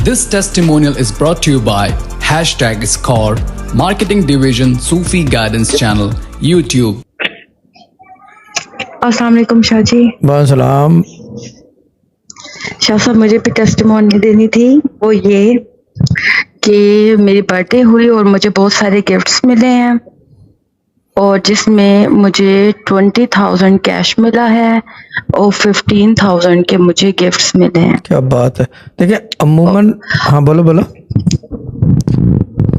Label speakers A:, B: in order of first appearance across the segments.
A: This testimonial is brought to you by #Score, Marketing Division, Sufi Guidance Channel, YouTube.
B: अस्सलाम वालेकुम शाह जी।
C: वालेकुम।
B: शाह साहब, मुझे भी टेस्टिमोनी देनी थी। वो ये कि मेरी बर्थडे हुई और मुझे बहुत सारे गिफ्ट्स मिले हैं और जिसमें मुझे 20,000 कैश मिला है और 15,000 के मुझे गिफ्ट्स मिले हैं।
C: क्या बात है। देखिए अमूमन, हाँ बोलो बोलो।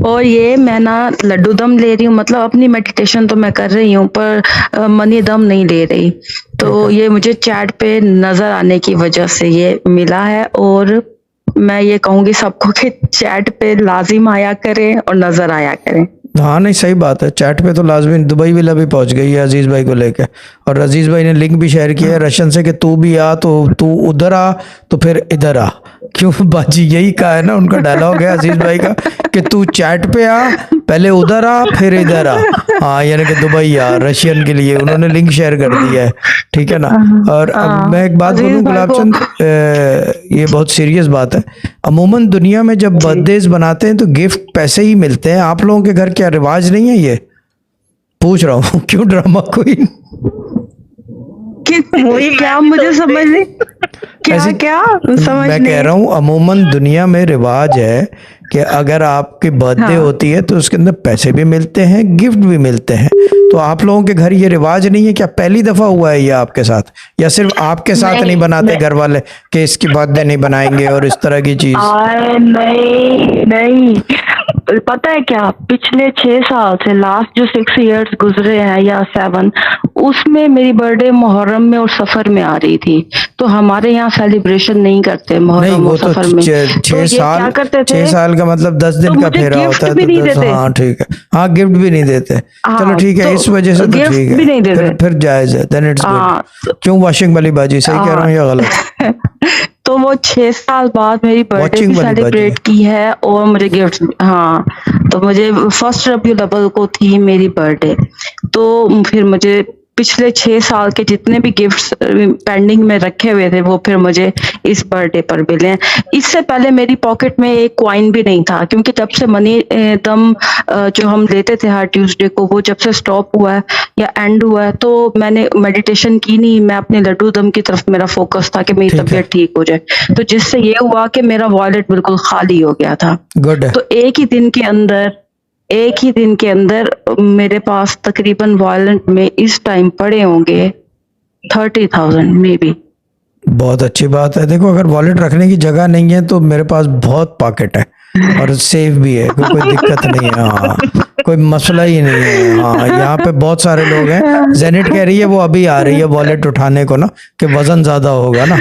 B: और ये मैं ना लड्डू दम ले रही हूँ, मतलब अपनी मेडिटेशन तो मैं कर रही हूँ पर मनी दम नहीं ले रही। तो ये मुझे चैट पे नजर आने की वजह से ये मिला है और मैं ये कहूँगी सबको कि चैट पे लाजिम आया करें और नजर आया करें।
C: हाँ नहीं, सही बात है। चैट पे तो लाजमी। दुबई विला भी पहुंच गई है अजीज भाई को लेके, और अजीज भाई ने लिंक भी शेयर किया है रशियन से कि तू भी आ, तो तू उधर आ तो फिर इधर आ। क्यों बाजी, यही कहा है ना, उनका डायलॉग है अजीज भाई का कि तू चैट पे आ, पहले उधर आ फिर इधर आ। हाँ, यानी कि दुबई आ, रशियन के लिए उन्होंने लिंक शेयर कर दिया है, ठीक है ना। और अब मैं एक बात बोलूँ गुलाब चंद, ये बहुत सीरियस बात है। अमूमन दुनिया में जब बर्थडेज बनाते हैं तो गिफ्ट पैसे ही मिलते हैं। आप लोगों के घर क्या रिवाज नहीं है? ये पूछ रहा हूँ। क्यों ड्रामा क्वीन?
B: वही क्या, मुझे समझ नहीं क्या क्या समझ
C: मैं
B: नहीं।
C: कह रहा हूँ अमूमन दुनिया में रिवाज है कि अगर आपकी बर्थडे होती है तो उसके अंदर पैसे भी मिलते हैं, गिफ्ट भी मिलते हैं। तो आप लोगों के घर ये रिवाज नहीं है क्या? पहली दफा हुआ है ये आपके साथ, या सिर्फ आपके साथ नहीं बनाते घर वाले कि इसकी बर्थडे नहीं बनाएंगे और इस तरह की चीज?
B: नहीं नहीं, पता है क्या, पिछले 6 साल से लास्ट जो 6 इयर्स गुजरे हैं या 7, उसमें मेरी बर्थडे मुहर्रम में और सफर में आ रही थी। तो हमारे यहाँ सेलिब्रेशन नहीं करते मुहर्रम और सफर में।
C: 6 साल का मतलब 10 दिन का फेरा होता है तो 10, हाँ ठीक है। हाँ, गिफ्ट भी नहीं देते। चलो ठीक है, इस वजह से तो ठीक
B: भी नहीं देते।
C: है, फिर जायज है, देन इट्स गुड। क्यों वॉशिंग वाली बाजी, सही कह रहा हूँ या गलत?
B: तो वो 6 साल बाद मेरी बर्थडे भी सेलिब्रेट की है और मुझे गिफ्ट, हाँ, तो मुझे 1 रबीउल अव्वल को थी मेरी बर्थडे। तो फिर मुझे पिछले 6 साल के जितने भी गिफ्ट्स पेंडिंग में रखे हुए थे वो फिर मुझे इस बर्थडे पर मिले हैं। इससे पहले मेरी पॉकेट में एक कॉइन भी नहीं था, क्योंकि जब से मनी दम जो हम लेते थे हर ट्यूसडे को, वो जब से स्टॉप हुआ है या एंड हुआ है तो मैंने मेडिटेशन की नहीं। मैं अपने लड्डू दम की तरफ मेरा फोकस था कि मेरी तबीयत ठीक हो जाए। तो जिससे ये हुआ कि मेरा वॉलेट बिल्कुल खाली हो गया था। तो एक ही दिन के अंदर मेरे पास तकरीबन वॉलेट में इस टाइम पड़े होंगे 30,000 मे बी।
C: बहुत अच्छी बात है। देखो, अगर वॉलेट रखने की जगह नहीं है तो मेरे पास बहुत पॉकेट है और सेफ भी है, कोई दिक्कत नहीं है। हाँ, कोई मसला ही नहीं है। हाँ, यहाँ पे बहुत सारे लोग हैं। जेनेट कह रही है वो अभी आ रही है वॉलेट उठाने को ना, कि वजन ज्यादा होगा ना।